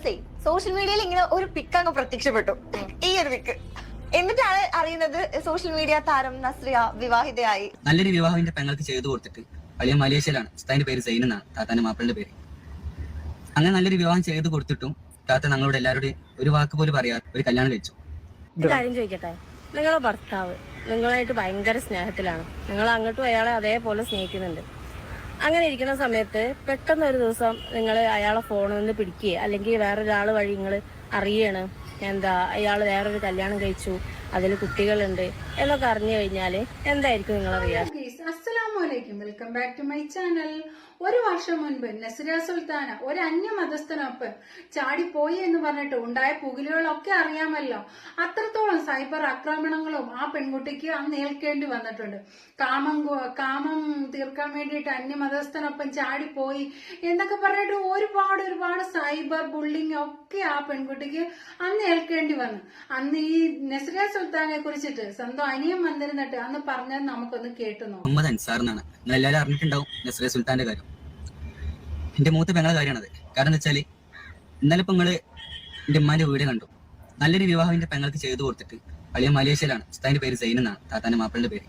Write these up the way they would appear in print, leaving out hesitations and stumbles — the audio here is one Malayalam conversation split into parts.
ദിവസേ സോഷ്യൽ മീഡിയയിൽ ഇങ്ങനെ ഒരു പിക്ക് അങ്ങ് പ്രത്യക്ഷപ്പെട്ടു. ഈ ഒരു പിക്ക് എന്നിട്ടാണ് അറിയുന്നത് സോഷ്യൽ മീഡിയ താരം നസ്രിയ വിവാഹിതയായി. നല്ലൊരു വിവാഹത്തിന്റെ പെങ്ങൾക്ക് ചെയ്തു കൊടുത്തിട്ട് അളിയൻ മലേഷ്യയിലാണ്. ഉസ്താദിന്റെ പേര് സൈൻ എന്നാണ്, താത്താന്റെ മാപ്പിളുടെ പേര്. അങ്ങനെ നല്ലൊരു വിവാഹം ചെയ്തു കൊടുത്തിട്ടും താത്ത ഞങ്ങളോട് എല്ലാവരോടും ഒരു വാക്ക് പോലും പറയാതെ ഒരു കല്യാണം കഴിച്ചു. കാര്യം ചോദിക്കട്ടെ, നിങ്ങളുടെ ഭർത്താവ് നിങ്ങളായിട്ട് ഭയങ്കര സ്നേഹത്തിലാണ്, നിങ്ങൾ അങ്ങോട്ടും അയാളെ അതേപോലെ സ്നേഹിക്കുന്നുണ്ട്. അങ്ങനെ ഇരിക്കുന്ന സമയത്ത് പെട്ടെന്ന് ഒരു ദിവസം നിങ്ങൾ അയാളെ ഫോണിൽ നിന്ന് പിടിക്കുക, അല്ലെങ്കിൽ വേറൊരാൾ വഴി നിങ്ങൾ അറിയണം അയാൾ വേറൊരു കല്യാണം കഴിച്ചു, അതിൽ കുട്ടികളുണ്ട് എന്നൊക്കെ അറിഞ്ഞു കഴിഞ്ഞാൽ എന്തായിരിക്കും നിങ്ങളറിയാം? അസ്സലാമലൈക്കും, welcome back to my channel. ഒരു വർഷം മുൻപ് നസ്രിയ സുൽത്താന ഒരു അന്യമതസ്ഥനൊപ്പം ചാടിപ്പോയി എന്ന് പറഞ്ഞിട്ട് ഉണ്ടായ പുകിലുകളൊക്കെ അറിയാമല്ലോ. അത്രത്തോളം സൈബർ ആക്രമണങ്ങളും ആ പെൺകുട്ടിക്ക് അന്ന് ഏൽക്കേണ്ടി വന്നിട്ടുണ്ട്. കാമം തീർക്കാൻ വേണ്ടിയിട്ട് അന്യമതസ്ഥനൊപ്പം ചാടിപ്പോയി എന്നൊക്കെ പറഞ്ഞിട്ട് ഒരുപാട് സൈബർ ബുള്ളിങ് ഒക്കെ ആ പെൺകുട്ടിക്ക് അന്ന് ഏൽക്കേണ്ടി വന്നു. അന്ന് ഈ നസ്രിയ സുൽത്താനെ കുറിച്ചിട്ട് സ്വന്തം അനിയൻ വന്നിരുന്നിട്ട് അന്ന് പറഞ്ഞത് നമുക്കൊന്ന് കേട്ടു നോക്കാം. മുഹമ്മദ് അൻസാർ എന്നാണ്. നിങ്ങൾ എല്ലാവരും അറിഞ്ഞിട്ടുണ്ടാവും നസ്രിയ സുൽത്താന്റെ കാര്യം. എന്റെ മൂത്ത പെങ്ങളെ കാര്യമാണത്. കാരണം എന്താ വെച്ചാല് ഇന്നലെ ഇപ്പൊ നിങ്ങള് എന്റെ ഉമ്മാന്റെ വീട് കണ്ടു. നല്ലൊരു വിവാഹത്തിന്റെ പെങ്ങൾക്ക് ചെയ്തു കൊടുത്തിട്ട് അളിയൻ മലേഷ്യയിലാണ്. ഉസ്താദിന്റെ പേര് സൈൻ എന്നാണ്, താത്താന്റെ മാപ്പിളുടെ പേര്.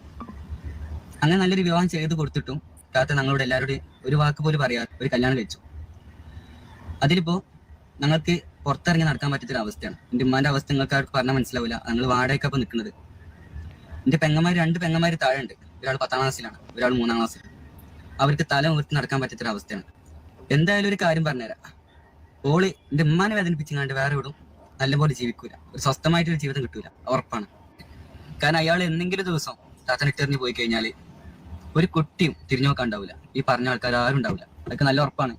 അങ്ങനെ നല്ലൊരു വിവാഹം ചെയ്തു കൊടുത്തിട്ടും താത്ത ഞങ്ങളോട് എല്ലാവരോടും ഒരു വാക്ക് പോലും പറയാതെ ഒരു കല്യാണം കഴിച്ചു. അതിലിപ്പോ ഞങ്ങൾക്ക് പുറത്തിറങ്ങി നടക്കാൻ പറ്റാത്തൊരു അവസ്ഥയാണ്. എന്റെ ഉമ്മാന്റെ അവസ്ഥ നിങ്ങൾക്ക് ആർക്ക് പറഞ്ഞാൽ മനസ്സിലാവില്ല. ഞങ്ങൾ വാടകയ്ക്കപ്പം നിൽക്കുന്നത്. എന്റെ രണ്ട് പെങ്ങന്മാര് താഴെ ഉണ്ട്. ഒരാൾ 10ാം ക്ലാസ്സിലാണ്, ഒരാൾ 3ാം ക്ലാസ്സിലാണ്. അവർക്ക് തല ഉയർത്തി നടക്കാൻ പറ്റാത്തൊരു അവസ്ഥയാണ്. എന്തായാലും ഒരു കാര്യം പറഞ്ഞുതരാം. ഓള് എന്റെ ഉമ്മാനെ വേദനിപ്പിച്ചാണ്ട് വേറെ വിടും നല്ലപോലെ ജീവിക്കൂല, ഒരു സ്വസ്ഥമായിട്ടൊരു ജീവിതം കിട്ടൂല, ഉറപ്പാണ്. കാരണം അയാൾ എന്തെങ്കിലും ദിവസം താത്തനിട്ടെറിഞ്ഞ് പോയി കഴിഞ്ഞാൽ ഒരു കുട്ടിയും തിരിഞ്ഞു നോക്കാൻ ഉണ്ടാവില്ല. ഈ പറഞ്ഞ ആൾക്കാർ ആരും ഉണ്ടാവില്ല. അതൊക്കെ നല്ല ഉറപ്പാണ്.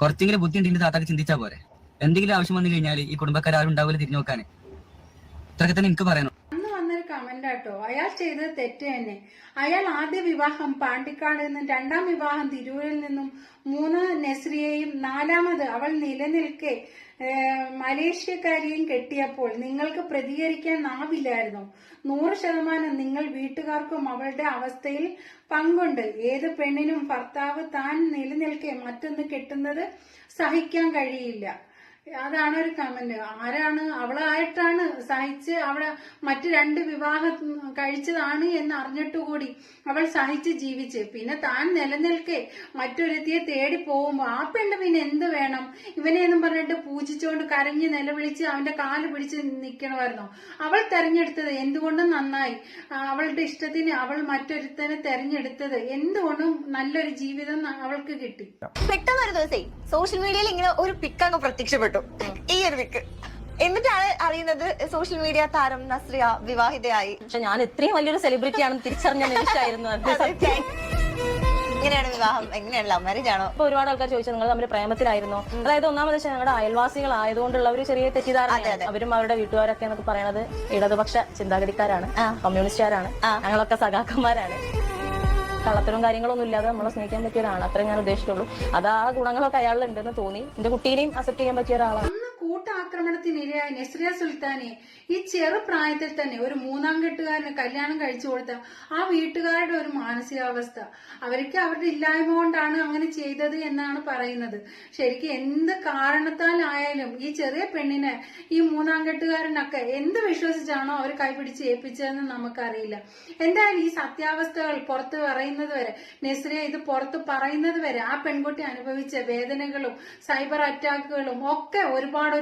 കുറച്ചെങ്കിലും ബുദ്ധി ഉണ്ടെങ്കിൽ താത്താക്ക് ചിന്തിച്ചാൽ പോരെ. എന്തെങ്കിലും ആവശ്യം വന്നു കഴിഞ്ഞാൽ ഈ കുടുംബക്കാരും ഉണ്ടാവില്ല തിരിഞ്ഞു നോക്കാൻ. ഇത്രയൊക്കെ തന്നെ എനിക്ക് പറയാനുള്ളൂ. കമന്റാട്ടോ, അയാൾ ചെയ്തത് തെറ്റ് തന്നെ. അയാൾ ആദ്യ വിവാഹം പാണ്ടിക്കാട് നിന്നും, 2ാം വിവാഹം തിരൂരിൽ നിന്നും, 3 നസ്രിയയും, 4ാമത് അവൾ നിലനിൽക്കെ മലേഷ്യക്കാരിയും കെട്ടിയപ്പോൾ നിങ്ങൾക്ക് പ്രതികരിക്കാൻ നാവില്ലായിരുന്നു. 100% നിങ്ങൾ വീട്ടുകാർക്കും അവളുടെ അവസ്ഥയിൽ പങ്കുണ്ട്. ഏത് പെണ്ണിനും ഭർത്താവ് താൻ നിലനിൽക്കെ മറ്റൊന്ന് കെട്ടുന്നത് സഹിക്കാൻ കഴിയില്ല. അതാണ് ഒരു കമന്റ്. ആരാണ്? അവളായിട്ടാണ് സഹിച്ച് അവിടെ മറ്റു 2 വിവാഹം കഴിച്ചതാണ് എന്ന് അറിഞ്ഞിട്ടുകൂടി അവൾ സഹിച്ച് ജീവിച്ച് പിന്നെ താൻ നിലനിൽക്കെ മറ്റൊരുത്തിയെ തേടി പോകുമ്പോ ആ പെണ്ണ് പിന്നെ എന്ത് വേണം? ഇവനെന്നും പറഞ്ഞിട്ട് പൂജിച്ചുകൊണ്ട് കരഞ്ഞ് നിലവിളിച്ച് അവന്റെ കാല് പിടിച്ച് നിൽക്കണമായിരുന്നോ? അവൾ തെരഞ്ഞെടുത്തത് എന്തുകൊണ്ടും നന്നായി. അവളുടെ ഇഷ്ടത്തിന് അവൾ മറ്റൊരുത്തനെ തെരഞ്ഞെടുത്തത് എന്തുകൊണ്ടും നല്ലൊരു ജീവിതം അവൾക്ക് കിട്ടി. പെട്ടെന്നൊരു ദിവസേ സോഷ്യൽ മീഡിയയിൽ ഇങ്ങനെ ഒരു പിക്ക് അങ്ങ് പ്രത്യക്ഷപ്പെട്ടു. ഈ ഒരു പിക്ക് എന്നിട്ടാണ് അറിയുന്നത് സോഷ്യൽ മീഡിയ താരം നസ്രിയ വിവാഹിതയായി. പക്ഷെ ഞാൻ ഇത്രയും വലിയൊരു സെലിബ്രിറ്റി ആണെന്ന് തിരിച്ചറിഞ്ഞ നിമിഷമായിരുന്നു അത്. എങ്ങനെയാണ് വിവാഹം? എങ്ങനെയാണ്? ലവ് മാരേജ് ആണോ? ഇപ്പൊ ഒരുപാട് ആൾക്കാർ ചോദിച്ചാൽ നിങ്ങൾ തമ്മിൽ പ്രേമത്തിലായിരുന്നു. അതായത് ഒന്നാമത് വെച്ചാൽ ഞങ്ങളുടെ അയൽവാസികളായതുകൊണ്ടുള്ള ഒരു ചെറിയ തെറ്റിദ്ധാരണ. അവരും അവരുടെ വീട്ടുകാരൊക്കെ എന്നൊക്കെ പറയണത് ഇടതുപക്ഷ ചിന്താഗതിക്കാരാണ്, കമ്മ്യൂണിസ്റ്റുകാരാണ്, ഞങ്ങളൊക്കെ സഖാക്കന്മാരാണ്. കള്ളത്തരവും കാര്യങ്ങളൊന്നും ഇല്ലാതെ നമ്മളെ സ്നേഹിക്കാൻ പറ്റിയ ഒരാളാണ്. അത്രയും ഞാൻ ഉദ്ദേശിച്ചുള്ളൂ. അത് ആ ഗുണങ്ങളൊക്കെ അയാളിലുണ്ടെന്ന് തോന്നി. എന്റെ കുട്ടീനെയും അക്സെപ്റ്റ് ചെയ്യാൻ പറ്റിയ ഒരാളാണ്. കൂട്ടാക്രമണത്തിനിരയായ നസ്രിയ സുൽത്താനെ ഈ ചെറുപ്രായത്തിൽ തന്നെ ഒരു 3ാം കെട്ടുകാരന് കല്യാണം കഴിച്ചു കൊടുത്ത ആ വീട്ടുകാരുടെ ഒരു മാനസികാവസ്ഥ, അവർക്ക് അവരുടെ ഇല്ലായ്മ കൊണ്ടാണ് അങ്ങനെ ചെയ്തത് എന്നാണ് പറയുന്നത്. ശരിക്കും എന്ത് കാരണത്താലായാലും ഈ ചെറിയ പെണ്ണിനെ ഈ 3ാം കെട്ടുകാരനൊക്കെ എന്ത് വിശ്വസിച്ചാണോ അവർ കൈപിടിച്ച് ഏൽപ്പിച്ചതെന്ന് നമുക്കറിയില്ല. എന്തായാലും ഈ സത്യാവസ്ഥകൾ പുറത്ത് പറയുന്നത് വരെ, നസ്രിയ ഇത് പുറത്ത് പറയുന്നത് വരെ ആ പെൺകുട്ടി അനുഭവിച്ച വേദനകളും സൈബർ അറ്റാക്കുകളും ഒക്കെ ഒരുപാട്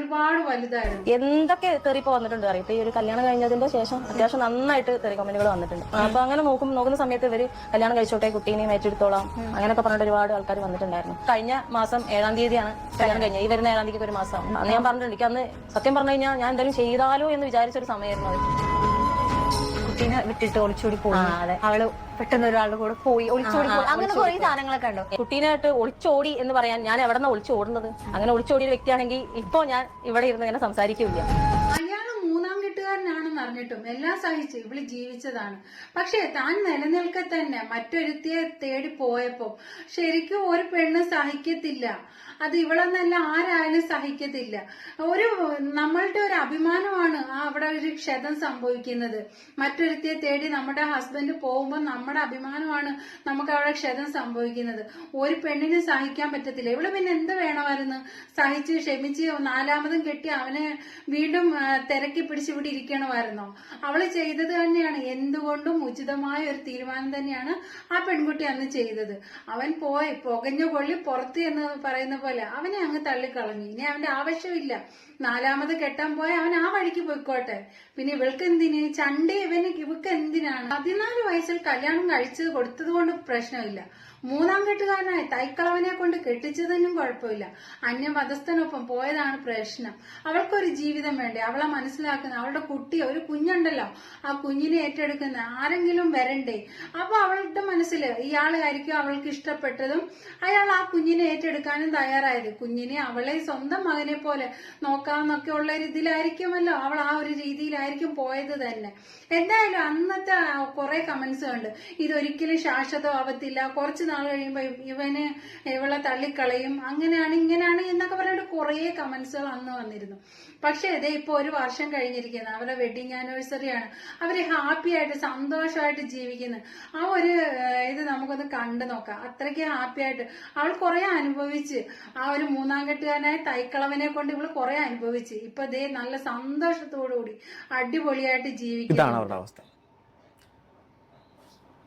വലുതായിരുന്നു. എന്തൊക്കെ തെറിപ്പോ വന്നിട്ടുണ്ട് അറിയട്ടെ. ഈ ഒരു കല്യാണം കഴിഞ്ഞതിന്റെ ശേഷം അത്യാവശ്യം നന്നായിട്ട് തെറി കമന്റുകൾ വന്നിട്ടുണ്ട്. അപ്പൊ അങ്ങനെ നോക്കുന്ന സമയത്ത് ഇവര് കല്യാണം കഴിച്ചോട്ടെ, കുട്ടീനെയും ഏറ്റെടുത്തോളാം അങ്ങനെയൊക്കെ പറഞ്ഞിട്ട് ഒരുപാട് ആൾക്കാർ വന്നിട്ടുണ്ടായിരുന്നു. കഴിഞ്ഞ മാസം 7ാം തീയതിയാണ് കല്യാണം കഴിഞ്ഞത്. ഈ വരുന്ന 7ാം തീയതിക്ക് ഒരു മാസം. അന്ന് ഞാൻ പറഞ്ഞിട്ടുണ്ട്, എനിക്ക് അന്ന് സത്യം പറഞ്ഞു കഴിഞ്ഞാൽ ഞാൻ എന്തായാലും ചെയ്താലോ എന്ന് വിചാരിച്ചൊരു സമയമായിരുന്നു അത്. കുട്ടീനെ വിട്ടിട്ട് ഒളിച്ചോടി പോയി. അവള് പെട്ടെന്ന് ഒരാളുടെ കൂടെ പോയി ഒളിച്ചോടി പോയി. അങ്ങനെ കുറെ സാധനങ്ങളൊക്കെ ഉണ്ടോ? കുട്ടീനായിട്ട് ഒളിച്ചോടി എന്ന് പറയാൻ ഞാൻ എവിടെ നിന്നാ ഒളിച്ചോടുന്നത്? അങ്ങനെ ഒളിച്ചോടിയ വ്യക്തിയാണെങ്കിൽ ഇപ്പൊ ഞാൻ ഇവിടെ ഇരുന്ന് ഇങ്ങനെ സംസാരിക്കില്ല. അയാള് 3ാം കെട്ടുകാരനാണെന്ന് അറിഞ്ഞിട്ടും എല്ലാം സഹിച്ച് ഇവള് ജീവിച്ചതാണ്. പക്ഷെ താൻ നിലനിൽക്കെ തന്നെ മറ്റൊരുത്തിയെ തേടി പോയപ്പോ ശരിക്കും ഒരു പെണ്ണ് സഹിക്കത്തില്ല. അത് ഇവളെന്നല്ല ആരായാലും സഹിക്കത്തില്ല. നമ്മളുടെ ഒരു അഭിമാനമാണ് അവിടെ ഒരു ക്ഷതം സംഭവിക്കുന്നത്. മറ്റൊരുത്തിയെ തേടി നമ്മുടെ ഹസ്ബൻഡ് പോകുമ്പോൾ നമ്മുടെ അഭിമാനമാണ് നമുക്ക് അവിടെ ക്ഷതം സംഭവിക്കുന്നത്. ഒരു പെണ്ണിന് സഹിക്കാൻ പറ്റത്തില്ല. ഇവള് പിന്നെ എന്ത് വേണമായിരുന്നു? സഹിച്ച് ക്ഷമിച്ച് 4മതും കെട്ടി അവനെ വീണ്ടും തിരക്കി പിടിച്ച് ഇവിടെ ഇരിക്കണമായിരുന്നോ? അവള് ചെയ്തത് തന്നെയാണ്, എന്തുകൊണ്ടും ഉചിതമായ ഒരു തീരുമാനം തന്നെയാണ് ആ പെൺകുട്ടി അന്ന് ചെയ്തത്. അവൻ പോയി പുകഞ്ഞ കൊള്ളി പുറത്ത് എന്ന് പറയുന്ന പോലെ അവനെ അങ്ങ് തള്ളിക്കളഞ്ഞു. ഇനി അവന്റെ ആവശ്യമില്ല. 4മത് കെട്ടാൻ പോയ അവൻ ആ വഴിക്ക് പോയിക്കോട്ടെ. പിന്നെ ഇവൾക്ക് എന്തിന് ചണ്ടി? ഇവക്ക് എന്തിനാണ്? 14 വയസ്സിൽ കല്യാണം കഴിച്ചത് കൊടുത്തത് കൊണ്ട് പ്രശ്നമില്ല. 3ാം കെട്ടുകാരനായ തൈക്കളവനെ കൊണ്ട് കെട്ടിച്ചതിനും കുഴപ്പമില്ല. അന്യമതസ്ഥനൊപ്പം പോയതാണ് പ്രശ്നം. അവൾക്കൊരു ജീവിതം വേണ്ടേ? അവളെ മനസ്സിലാക്കുന്ന, അവളുടെ കുട്ടി, ഒരു കുഞ്ഞുണ്ടല്ലോ, ആ കുഞ്ഞിനെ ഏറ്റെടുക്കുന്ന ആരെങ്കിലും വരണ്ടേ? അപ്പൊ അവളുടെ മനസ്സിൽ ഇയാളായിരിക്കും അവൾക്ക് ഇഷ്ടപ്പെട്ടതും അയാൾ ആ കുഞ്ഞിനെ ഏറ്റെടുക്കാനും തയ്യാറായത്. കുഞ്ഞിനെ അവളെ സ്വന്തം മകനെ പോലെ നോക്കാമെന്നൊക്കെ ഉള്ള ഒരു ഇതിലായിരിക്കുമല്ലോ അവൾ, ആ ഒരു രീതിയിലായിരിക്കും പോയത് തന്നെ. എന്തായാലും അന്നത്തെ കുറെ കമന്റ്സ് കണ്ട് ഇതൊരിക്കലും ശാശ്വതമാവത്തില്ല, കുറച്ച് നാൾ കഴിയുമ്പോ ഇവളെ തള്ളിക്കളയും, അങ്ങനെയാണ് ഇങ്ങനെയാണ് എന്നൊക്കെ പറഞ്ഞിട്ട് കുറെ കമന്റ്സുകൾ അന്ന് വന്നിരുന്നു. പക്ഷെ ഇതേ ഇപ്പൊ 1 വർഷം കഴിഞ്ഞിരിക്കുന്നത്, അവരുടെ വെഡിങ് ആനിവേഴ്സറിയാണ്. അവര് ഹാപ്പി ആയിട്ട് സന്തോഷമായിട്ട് ജീവിക്കുന്നത്. ആ ഒരു ഇത് നമുക്കൊന്ന് കണ്ടു നോക്കാം. അത്രയ്ക്ക് ഹാപ്പി ആയിട്ട് അവൾ കുറെ അനുഭവിച്ച്, ആ ഒരു 3ാം കെട്ടുകാരനായ തൈക്കളവനെ കൊണ്ട് ഇവള് കുറെ അനുഭവിച്ച് ഇപ്പൊ ദേ നല്ല സന്തോഷത്തോടുകൂടി അടിപൊളിയായിട്ട് ജീവിക്കും. ഇതാണ് അവരുടെ അവസ്ഥ.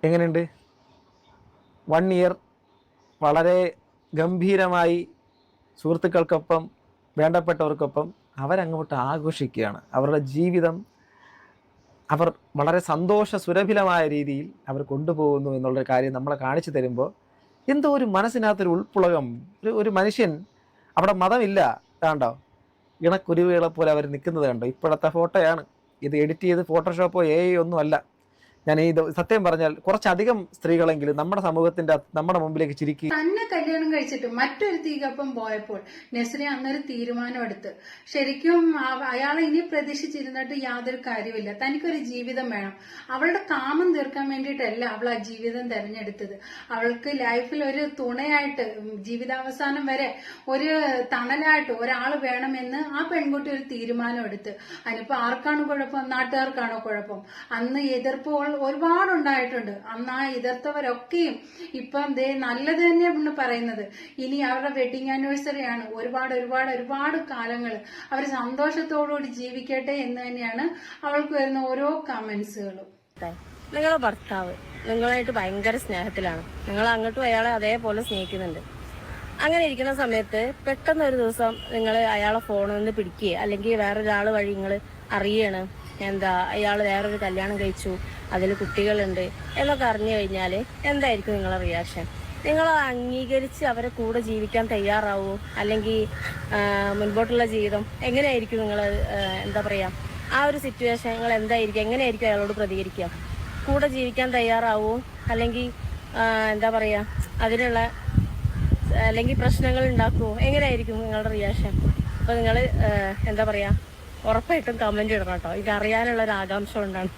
എങ്ങനെയുണ്ട്? 1 ഇയർ വളരെ ഗംഭീരമായി സുഹൃത്തുക്കൾക്കൊപ്പം വേണ്ടപ്പെട്ടവർക്കൊപ്പം അവരങ്ങോട്ട് ആഘോഷിക്കുകയാണ്. അവരുടെ ജീവിതം അവർ വളരെ സന്തോഷ സുരഭിലമായ രീതിയിൽ അവർ കൊണ്ടുപോകുന്നു എന്നുള്ളൊരു കാര്യം നമ്മളെ കാണിച്ചു തരുമ്പോൾ എന്തോ ഒരു മനസ്സിനകത്തൊരു ഉൾപ്പുളകം. ഒരു മനുഷ്യൻ, അവിടെ മതമില്ല, കണ്ടോ, ഇണക്കുരുവികളെ പോലെ അവർ നിൽക്കുന്നത് കണ്ടോ. ഇപ്പോഴത്തെ ഫോട്ടോയാണ് ഇത്. എഡിറ്റ് ചെയ്ത് ഫോട്ടോഷോപ്പോ AI ഒന്നും അല്ല. ഞാൻ ഈ സത്യം പറഞ്ഞാൽ കുറച്ചധികം സ്ത്രീകളെങ്കിലും നമ്മുടെ സമൂഹത്തിന്റെ നമ്മുടെ മുമ്പിലേക്ക് ചിരിക്കി. തന്നെ കല്യാണം കഴിച്ചിട്ട് മറ്റൊരു തീക്കൊപ്പം പോയപ്പോൾ നസ്രിയ അന്നൊരു തീരുമാനം എടുത്ത്, ശരിക്കും അയാളെ ഇനി പ്രതീക്ഷിച്ചിരുന്നിട്ട് യാതൊരു കാര്യമില്ല. തനിക്കൊരു ജീവിതം വേണം. അവളുടെ കാമം തീർക്കാൻ വേണ്ടിയിട്ടല്ല അവൾ ആ ജീവിതം തെരഞ്ഞെടുത്തത്. അവൾക്ക് ലൈഫിൽ ഒരു തുണയായിട്ട്, ജീവിതാവസാനം വരെ ഒരു തണലായിട്ട് ഒരാൾ വേണമെന്ന് ആ പെൺകുട്ടി ഒരു തീരുമാനം എടുത്ത്. അതിനിപ്പോ ആർക്കാണ് കുഴപ്പം? നാട്ടുകാർക്കാണോ കുഴപ്പം? അന്ന് എതിർപ്പുകൾ ഒരുപാടുണ്ടായിട്ടുണ്ട്. അന്ന് ആ എതിർത്തവരൊക്കെയും ഇപ്പം ദേ നല്ലത് തന്നെയാണ് പറയുന്നത്. ഇനി അവരുടെ വെഡിങ് ആനിവേഴ്സറി ആണ്. ഒരുപാട് കാലങ്ങൾ അവർ സന്തോഷത്തോടുകൂടി ജീവിക്കട്ടെ എന്ന് തന്നെയാണ് അവൾക്ക് വരുന്ന ഓരോ കമന്റ്സുകളും. നിങ്ങളുടെ ഭർത്താവ് നിങ്ങളായിട്ട് ഭയങ്കര സ്നേഹത്തിലാണ്. നിങ്ങൾ അങ്ങോട്ടും അയാളെ അതേപോലെ സ്നേഹിക്കുന്നുണ്ട്. അങ്ങനെ ഇരിക്കുന്ന സമയത്ത് പെട്ടെന്ന് ഒരു ദിവസം നിങ്ങൾ അയാളെ ഫോണിൽ നിന്ന് പിടിക്കുക, അല്ലെങ്കിൽ വേറൊരാൾ വഴി നിങ്ങൾ അറിയണം അയാൾ വേറൊരു കല്യാണം കഴിച്ചു, അതിൽ കുട്ടികളുണ്ട് എന്നൊക്കെ അറിഞ്ഞു കഴിഞ്ഞാൽ എന്തായിരിക്കും നിങ്ങളുടെ റിയാക്ഷൻ? നിങ്ങൾ അംഗീകരിച്ച് അവരെ കൂടെ ജീവിക്കാൻ തയ്യാറാവോ? അല്ലെങ്കിൽ മുൻപോട്ടുള്ള ജീവിതം എങ്ങനെയായിരിക്കും നിങ്ങൾ ആ ഒരു സിറ്റുവേഷൻ നിങ്ങൾ എന്തായിരിക്കും, എങ്ങനെയായിരിക്കും അയാളോട് പ്രതികരിക്കുക? കൂടെ ജീവിക്കാൻ തയ്യാറാവോ? അല്ലെങ്കിൽ അതിനുള്ള അല്ലെങ്കിൽ പ്രശ്നങ്ങൾ ഉണ്ടാക്കുമോ? എങ്ങനെയായിരിക്കും നിങ്ങളുടെ റിയാക്ഷൻ? അപ്പോൾ നിങ്ങൾ ഉറപ്പായിട്ടും കമന്റ് ഇടണം കേട്ടോ. ഇത് അറിയാനുള്ള ഒരു ആകാംക്ഷ കൊണ്ടാണ്.